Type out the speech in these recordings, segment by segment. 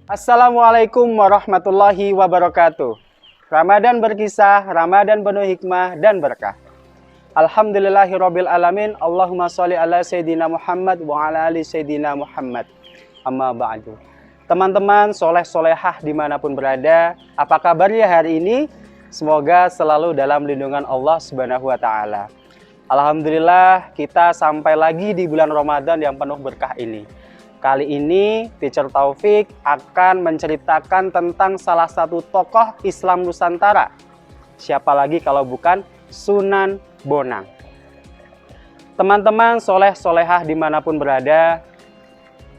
Assalamualaikum warahmatullahi wabarakatuh. Ramadan berkisah, Ramadan penuh hikmah dan berkah. Alhamdulillahirabbil alamin. Allahumma sholli ala sayyidina Muhammad wa ala ali sayyidina Muhammad. Amma ba'du. Teman-teman soleh solehah dimanapun berada, apa kabarnya hari ini? Semoga selalu dalam lindungan Allah Subhanahu wa taala. Alhamdulillah kita sampai lagi di bulan Ramadan yang penuh berkah ini. Kali ini Teacher Taufik akan menceritakan tentang salah satu tokoh Islam Nusantara. Siapa lagi kalau bukan Sunan Bonang. Teman-teman soleh solehah dimanapun berada,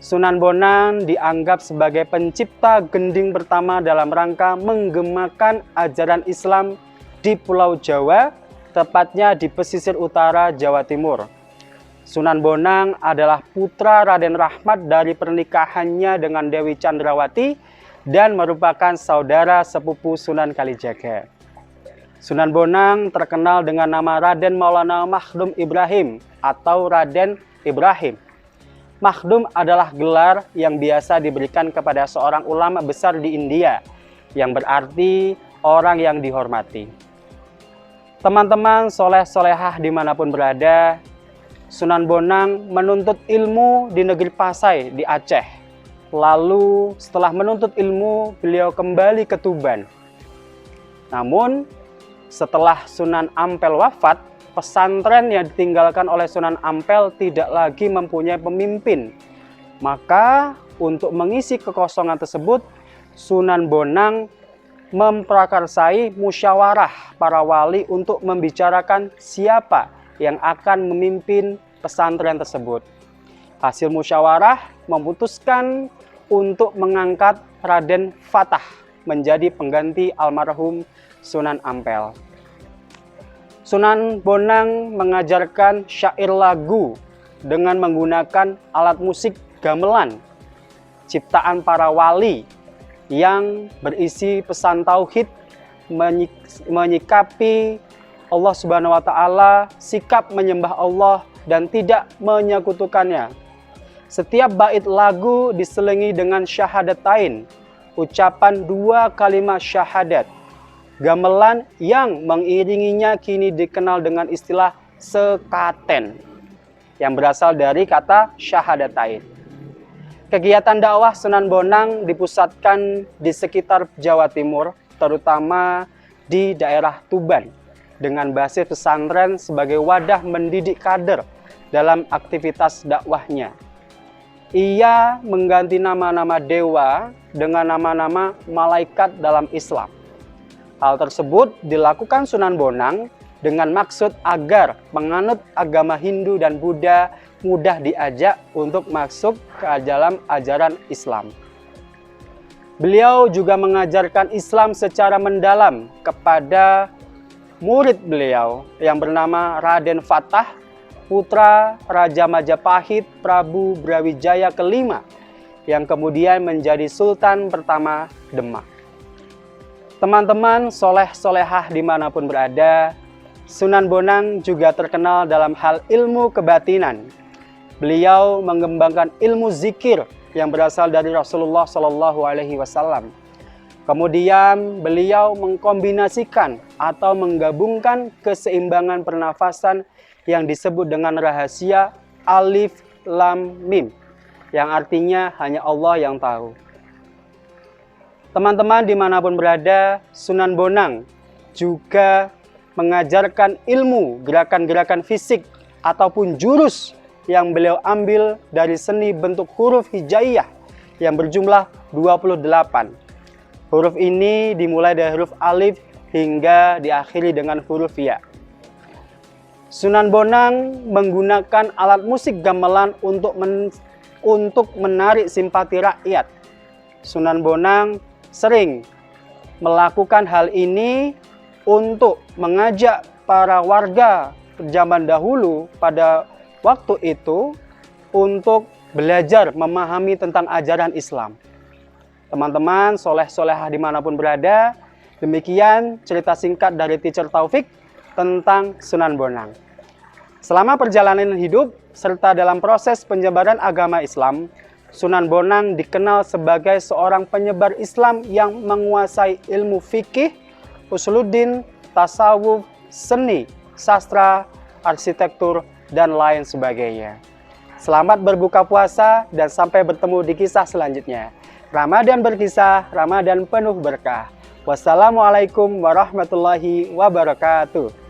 Sunan Bonang dianggap sebagai pencipta gending pertama dalam rangka menggemakan ajaran Islam di Pulau Jawa, tepatnya di pesisir utara Jawa Timur. Sunan Bonang adalah putra Raden Rahmat dari pernikahannya dengan Dewi Chandrawati dan merupakan saudara sepupu Sunan Kalijaga. Sunan Bonang terkenal dengan nama Raden Maulana Makhdum Ibrahim atau Raden Ibrahim. Makhdum adalah gelar yang biasa diberikan kepada seorang ulama besar di India, yang berarti orang yang dihormati. Teman-teman soleh solehah dimanapun berada, Sunan Bonang menuntut ilmu di negeri Pasai di Aceh. Lalu setelah menuntut ilmu, beliau kembali ke Tuban. Namun setelah Sunan Ampel wafat, pesantren yang ditinggalkan oleh Sunan Ampel tidak lagi mempunyai pemimpin. Maka untuk mengisi kekosongan tersebut, Sunan Bonang memprakarsai musyawarah para wali untuk membicarakan siapa yang akan memimpin pesantren tersebut. Hasil musyawarah memutuskan untuk mengangkat Raden Fatah menjadi pengganti almarhum Sunan Ampel. Sunan Bonang mengajarkan syair lagu dengan menggunakan alat musik gamelan, ciptaan para wali yang berisi pesan tauhid, menyikapi Allah Subhanahu wa taala, sikap menyembah Allah dan tidak menyekutukannya. Setiap bait lagu diselingi dengan syahadatain, ucapan dua kalimat syahadat. Gamelan yang mengiringinya kini dikenal dengan istilah sekaten, yang berasal dari kata syahadatain. Kegiatan dakwah Sunan Bonang dipusatkan di sekitar Jawa Timur, terutama di daerah Tuban, dengan basis pesantren sebagai wadah mendidik kader dalam aktivitas dakwahnya. Ia mengganti nama-nama dewa dengan nama-nama malaikat dalam Islam. Hal tersebut dilakukan Sunan Bonang dengan maksud agar penganut agama Hindu dan Buddha mudah diajak untuk masuk ke dalam ajaran Islam. Beliau juga mengajarkan Islam secara mendalam kepada murid beliau yang bernama Raden Fatah, putra Raja Majapahit Prabu Brawijaya kelima, yang kemudian menjadi Sultan pertama Demak. Teman-teman soleh solehah dimanapun berada, Sunan Bonang juga terkenal dalam hal ilmu kebatinan. Beliau mengembangkan ilmu zikir yang berasal dari Rasulullah SAW. Kemudian beliau mengkombinasikan atau menggabungkan keseimbangan pernafasan yang disebut dengan rahasia Alif Lam Mim, yang artinya hanya Allah yang tahu. Teman-teman dimanapun berada, Sunan Bonang juga mengajarkan ilmu gerakan-gerakan fisik ataupun jurus yang beliau ambil dari seni bentuk huruf hijaiyah yang berjumlah 28. Huruf ini dimulai dari huruf alif hingga diakhiri dengan huruf ya. Sunan Bonang menggunakan alat musik gamelan untuk menarik simpati rakyat. Sunan Bonang sering melakukan hal ini untuk mengajak para warga zaman dahulu pada waktu itu untuk belajar memahami tentang ajaran Islam. Teman-teman soleh solehah dimanapun berada, demikian cerita singkat dari Teacher Taufik tentang Sunan Bonang. Selama perjalanan hidup serta dalam proses penyebaran agama Islam, Sunan Bonang dikenal sebagai seorang penyebar Islam yang menguasai ilmu fikih, usuluddin, tasawuf, seni, sastra, arsitektur, dan lain sebagainya. Selamat berbuka puasa dan sampai bertemu di kisah selanjutnya. Ramadan berkisah, Ramadan penuh berkah. Wassalamualaikum warahmatullahi wabarakatuh.